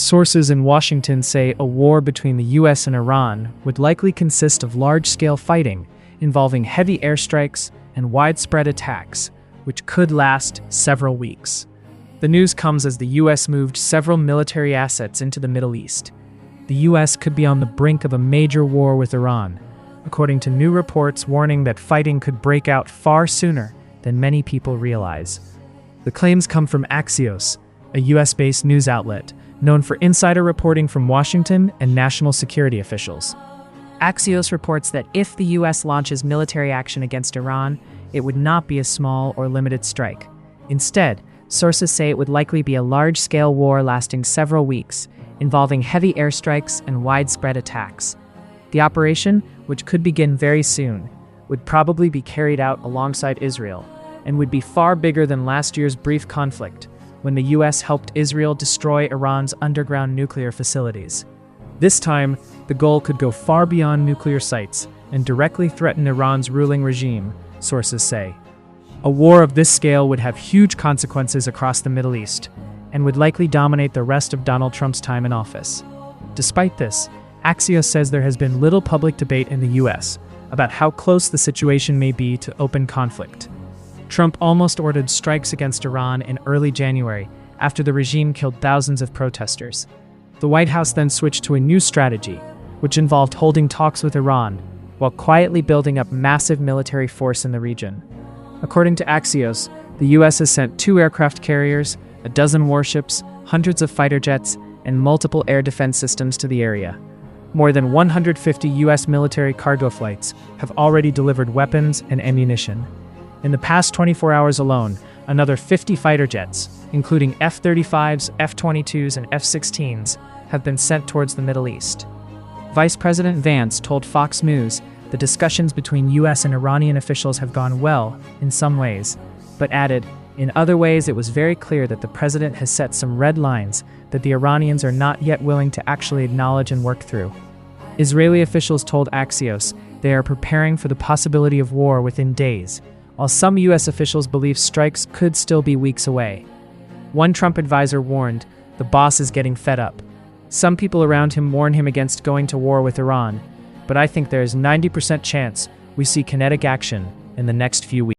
Sources in Washington say a war between the US and Iran would likely consist of large-scale fighting involving heavy airstrikes and widespread attacks, which could last several weeks. The news comes as the US moved several military assets into the Middle East. The US could be on the brink of a major war with Iran, according to new reports warning that fighting could break out far sooner than many people realize. The claims come from Axios, a US-based news outlet known for insider reporting from Washington and national security officials. Axios reports that if the US launches military action against Iran, it would not be a small or limited strike. Instead, sources say it would likely be a large-scale war lasting several weeks, involving heavy airstrikes and widespread attacks. The operation, which could begin very soon, would probably be carried out alongside Israel, and would be far bigger than last year's brief conflict, when the US helped Israel destroy Iran's underground nuclear facilities. This time, the goal could go far beyond nuclear sites and directly threaten Iran's ruling regime, sources say. A war of this scale would have huge consequences across the Middle East, and would likely dominate the rest of Donald Trump's time in office. Despite this, Axios says there has been little public debate in the US about how close the situation may be to open conflict. Trump almost ordered strikes against Iran in early January after the regime killed thousands of protesters. The White House then switched to a new strategy, which involved holding talks with Iran while quietly building up massive military force in the region. According to Axios, the US has sent 2 aircraft carriers, a dozen warships, hundreds of fighter jets, and multiple air defense systems to the area. More than 150 US military cargo flights have already delivered weapons and ammunition. In the past 24 hours alone, another 50 fighter jets, including F-35s, F-22s, and F-16s, have been sent towards the Middle East. Vice President Vance told Fox News the discussions between US and Iranian officials have gone well in some ways, but added, in other ways it was very clear that the president has set some red lines that the Iranians are not yet willing to actually acknowledge and work through. Israeli officials told Axios they are preparing for the possibility of war within days, while some US officials believe strikes could still be weeks away. One Trump advisor warned, the boss is getting fed up. Some people around him warn him against going to war with Iran, but I think there is 90% chance we see kinetic action in the next few weeks.